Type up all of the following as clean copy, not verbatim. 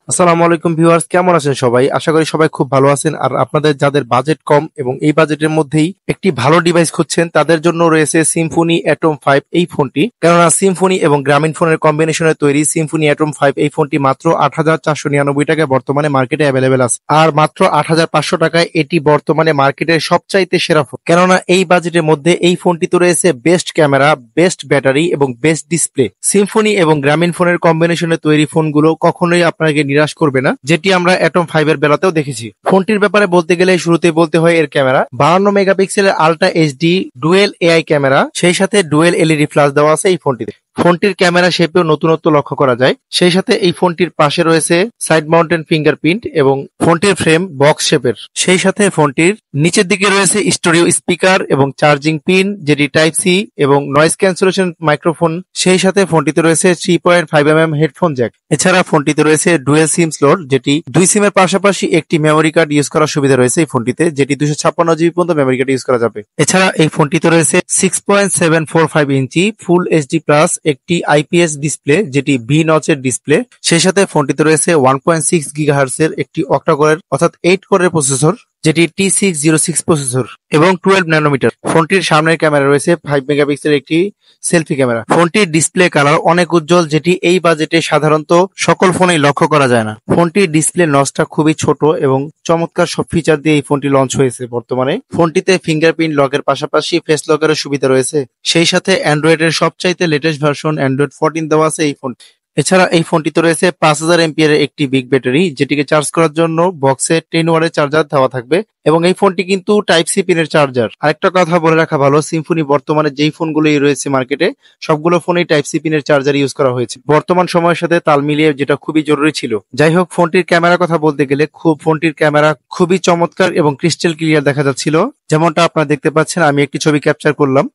আসসালামু আলাইকুম ভিউয়ার্স, কেমন আছেন সবাই? আশা করি সবাই খুব ভালো আছেন। আর আপনাদের যাদের বাজেট কম এবং এই বাজেটের মধ্যেই একটি ভালো ডিভাইস খুঁজছেন তাদের জন্য রয়েছে সিম্ফনি অ্যাটম 5 এই ফোনটি। কেননা সিম্ফনি এবং গ্রামীণ ফোনের কম্বিনেশনে তৈরি সিম্ফনি অ্যাটম 5 এই ফোনটি মাত্র ৮,৪৯৯ টাকায় বর্তমানে মার্কেটে অ্যাভেলেবেল আছে। আর মাত্র ৮,৫০০ টাকায় এটি বর্তমানে মার্কেটের সবচাইতে সেরা ফোন। কেননা এই বাজেটের মধ্যে এই ফোনটিতে রয়েছে বেস্ট ক্যামেরা, বেস্ট ব্যাটারি এবং বেস্ট ডিসপ্লে। সিম্ফনি এবং গ্রামীণ ফোনের কম্বিনেশনে তৈরি ফোনগুলো কখনোই আপনাকে নিরাশ করবে না, যেটি আমরা অ্যাটম 5 এর বেলাতেও দেখেছি। ফোনটির ব্যাপারে বলতে গেলে শুরুতেই বলতে হয় এর ক্যামেরা 52 মেগাপিক্সেলের ultra HD dual AI camera, সেই সাথে ডুয়েল এলইডি ফ্ল্যাশ দেওয়া আছে এই ফোনটিতে। ফোনটির ক্যামেরা শেপেও নতুনত্ব লক্ষ্য করা যায়। সেই সাথে এই ফোনটির পাশে রয়েছে সাইড মাউন্টেন ফিঙ্গারপ্রিন্ট এবং ফোনটির ফ্রেম বক্স শেপের। সেই সাথে ফোনটির নিচের দিকে রয়েছে স্টুডিও স্পিকার এবং চার্জিং পিন, যেটি টাইপ সি এবং নয়েজ ক্যান্সেলেশন মাইক্রোফোন। সেই সাথে ফোনটিতে রয়েছে 3.5 mm হেডফোন জ্যাক। এছাড়া ফোনটিতে রয়েছে ডুয়েল সিম স্লট, যেটি দুই সিমের পাশাপাশি একটি মেমোরি কার্ড ইউজ করার সুবিধা রয়েছে এই ফোনটিতে, যেটি 256 জিবি পর্যন্ত মেমোরি কার্ড ইউজ করা যাবে। এছাড়া এই ফোনটিতে রয়েছে 6.745 ইঞ্চি ফুল এইচডি প্লাস একটি আইপিএস ডিসপ্লে, যেটি ভি নচের ডিসপ্লে। সেই সাথে ফোনটিতে রয়েছে 1.6 গিগাহার্টজ এর একটি অক্টা কোরের অর্থাৎ 8 কোরের প্রসেসর, যেটি T606 প্রসেসর এবং 12 ন্যানোমিটার। ফোনটির সামনের ক্যামেরা রয়েছে 5 মেগাপিক্সেলের একটি সেলফি ক্যামেরা। ফোনটির ডিসপ্লে কালার অনেক উজ্জ্বল, যেটি এই বাজেটে সাধারণত সকল ফোনেই লক্ষ্য করা যায় না। ফোনটির ডিসপ্লে নচটা খুবই ছোট এবং চমৎকার সব ফিচার দিয়ে এই ফোনটি লঞ্চ হয়েছে বর্তমানে। ফোনটিতে ফিঙ্গারপ্রিন্ট লকের পাশাপাশি ফেস লকেরও সুবিধা রয়েছে। সেই সাথে অ্যান্ড্রয়েডের সবচাইতে লেটেস্ট ভার্সন অ্যান্ড্রয়েড 14 দেওয়া আছে এই ফোন। এছাড়া এই ফোনটিতে রয়েছে 5000 এমপিয়ারের একটি বিগ ব্যাটারি, যেটিকে চার্জ করার জন্য বক্সে 10 ওয়াটের চার্জার দেওয়া থাকবে এবং এই ফোনটি কিন্তু টাইপ সি পিনের চার্জার। আরেকটা কথা বলে রাখা ভালো, সিম্ফনি বর্তমানে যেই ফোনগুলোই রয়েছে মার্কেটে সবগুলো ফোনেই টাইপ সি পিনের চার্জার ইউজ করা হয়েছে বর্তমান সময়ের সাথে তাল মিলিয়ে, যেটা খুবই জরুরি ছিল। যাই হোক, ফোনটির ক্যামেরার কথা বলতে গেলে ফোনটির ক্যামেরা খুবই চমৎকার এবং ক্রিস্টাল ক্লিয়ার দেখা যাচ্ছিল। যেমনটা আপনারা দেখতে পাচ্ছেন, আমি একটি ছবি ক্যাপচার করলাম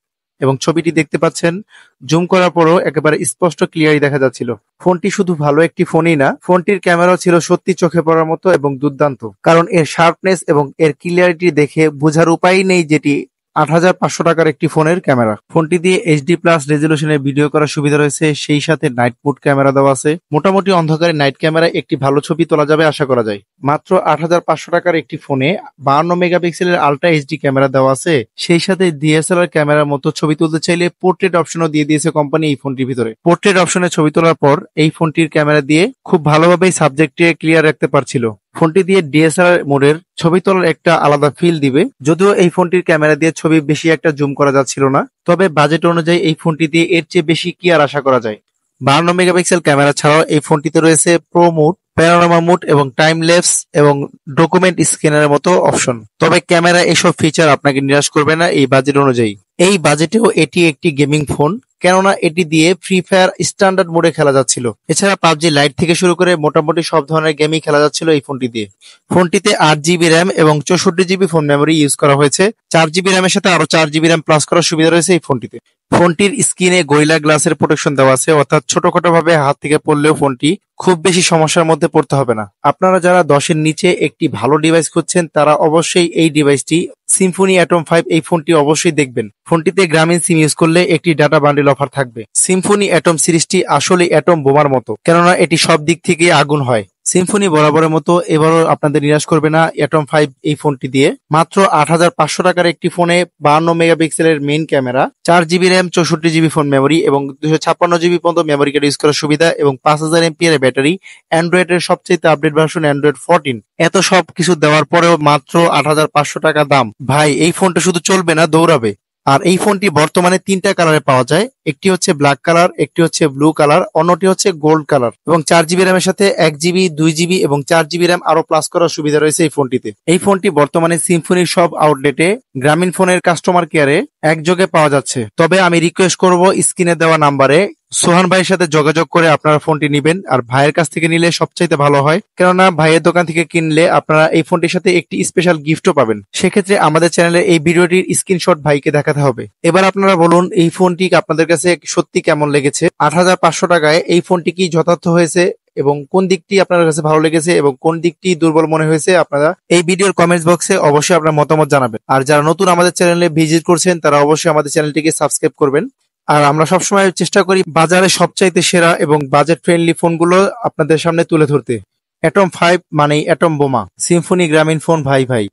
এবং ছবিটি দেখতে পাচ্ছেন জুম করার পরও একেবারে স্পষ্ট ক্লিয়ারই দেখা যাচ্ছিল। ফোনটি শুধু ভালো একটি ফোনই না, ফোনটির ক্যামেরাও ছিল সত্যি চোখে পড়ার মতো এবং দুর্দান্ত। কারণ এর শার্পনেস এবং এর ক্লিয়ারিটি দেখে বোঝার উপায় নেই যেটি ৮,৫০০ টাকার একটি ফোনের ক্যামেরা। ফোনটি দিয়ে এইচডি প্লাস রেজলিউশনের ভিডিও করার সুবিধা রয়েছে। সেই সাথে নাইট মোড ক্যামেরা দেওয়া আছে। মোটামুটি অন্ধকারে নাইট ক্যামেরায় একটি ভালো ছবি তোলা যাবে আশা করা যায়। মাত্র ৮,৫০০ টাকার একটি ফোনে 52 মেগাপিক্সেলের আলট্রা এইচডি ক্যামেরা দেওয়া আছে। সেই সাথে ডিএসএলআর ক্যামেরার মতো ছবি তুলতে চাইলে পোর্ট্রেট অপশনও দিয়ে দিয়েছে কোম্পানি এই ফোনটির ভিতরে। পোর্ট্রেট অপশনে ছবি তোলার পর এই ফোনটির ক্যামেরা দিয়ে খুব ভালোভাবেই সাবজেক্টে ক্লিয়ার রাখতে পারছিল। ফোনটি দিয়ে ডিএসএলআর মোডের ছবি তোলার একটা আলাদা ফিল দিবে। যদিও এই ফোনটির ক্যামেরা দিয়ে ছবি বেশি একটা জুম করা যাচ্ছিল না, তবে বাজেট অনুযায়ী এই ফোনটি দিয়ে এর চেয়ে বেশি কি আর আশা করা যায়। 52 মেগাপিক্সেল ক্যামেরা ছাড়াও এই ফোনটিতে রয়েছে প্রো মোড, প্যানোরামা মোড এবং টাইম ল্যাপস এবং ডকুমেন্ট স্ক্যানারের মতো অপশন। তবে ক্যামেরা এসব ফিচার আপনাকে নিরাশ করবে না এই বাজেট অনুযায়ী। এই বাজেটেও এটি একটি গেমিং ফোন, কেননা এটি দিয়ে ফ্রি ফায়ার স্ট্যান্ডার্ড মোডে খেলা যাচ্ছিল। এছাড়া পাবজি লাইট থেকে শুরু করে মোটামুটি সব ধরনের গেমই খেলা যাচ্ছিল এই ফোনটি দিয়ে। ফোনটিতে 8 জিবি র্যাম এবং 64 জিবি ফোন মেমোরি ইউজ করা হয়েছে। 4 জিবি র্যামের সাথে আরো 4 জিবি র্যাম প্লাস করার সুবিধা রয়েছে এই ফোনটিতে। ফোনটির স্ক্রিনে গরিলা গ্লাসের প্রোটেকশন দেওয়া আছে, অর্থাৎ ছোটখাটো ভাবে হাত থেকে পড়লেও ফোনটি খুব বেশি সমস্যার মধ্যে পড়তে হবে না। আপনারা যারা 10-এর নিচে একটি ভালো ডিভাইস খুঁজছেন তারা অবশ্যই এই ডিভাইসটি সিম্ফনি অ্যাটম 5 এই ফোনটি অবশ্যই দেখবেন। ফোনটিতে গ্রামীণ সিম ইউজ করলে একটি ডাটা বান্ডিল অফার থাকবে। সিম্ফনি অ্যাটম সিরিজটি আসলে অ্যাটম বোমার মতো, কেননা এটি সব দিক থেকে আগুন হয়। সিম্ফনি বরাবরের মতো এবারও আপনাদের নিরাশ করবে না অ্যাটম 5 এই ফোনটি দিয়ে। মাত্র ৮,৫০০ টাকার একটি ফোনে 52 মেগাপিক্সেলের main camera, 4 GB RAM, 64 GB phone memory এবং 256 জিবি পর্যন্ত মেমোরি কার্ড ইউজ করার সুবিধা এবং 5000 এমপিয়ারের ব্যাটারি, অ্যান্ড্রয়েডের সবচেয়ে আপডেট ভার্সন অ্যান্ড্রয়েড 14। এত সব কিছু দেওয়ার পরেও মাত্র ৮,৫০০ টাকা দাম। ভাই, এই ফোনটা শুধু চলবে না, দৌড়াবে। আর এই ফোনটি বর্তমানে 3টা কালারে পাওয়া যায়। একটি হচ্ছে ব্ল্যাক কালার, একটি হচ্ছে ব্লু কালার, অন্যটি হচ্ছে গোল্ড কালার এবং 4 জিবি র্যামের সাথে 1 জিবি, 2 জিবি এবং 4 জিবি র্যাম আরো প্লাস করার সুবিধা রয়েছে এই ফোনটিতে। এই ফোনটি বর্তমানে সিম্ফনির সব আউটলেটে, গ্রামীণ ফোনের কাস্টমার কেয়ারে একযোগে পাওয়া যাচ্ছে। তবে আমি রিকোয়েস্ট করব স্ক্রিনে দেওয়া নাম্বারে সোহান ভাইয়ের সাথে যোগাযোগ করে আপনারা ফোনটি নিবেন। আর ভাইয়ের কাছ থেকে নিলে সবচাইতে ভালো হয়, কেননা ভাইয়ের দোকান থেকে কিনলে আপনারা এই ফোনটির সাথে একটি স্পেশাল গিফটও পাবেন। সেক্ষেত্রে আমাদের চ্যানেলে এই ভিডিওটির স্ক্রিনশট ভাইকে দেখাতে হবে। এবার আপনারা বলুন এই ফোনটি আপনাদের কাছে সত্যি কেমন লেগেছে। ৮,৫০০ টাকায় এই ফোনটি কি যথার্থ হয়েছে এবং কোন দিকটি আপনার কাছে ভালো লেগেছে এবং কোন দিকটি দুর্বল মনে হয়েছে, আপনারা এই ভিডিওর কমেন্টস বক্সে অবশ্যই আপনার মতামত জানাবেন। আর যারা নতুন আমাদের চ্যানেলে ভিজিট করছেন তারা অবশ্যই আমাদের চ্যানেলটিকে সাবস্ক্রাইব করবেন। আর আমরা সবসময় চেষ্টা করি বাজারে সবচাইতে সেরা এবং বাজেট ফ্রেন্ডলি ফোনগুলো আপনাদের সামনে তুলে ধরতে। অ্যাটম 5 মানেই অ্যাটম বোমা। সিম্ফনি গ্রামীণ ফোন ভাই ভাই।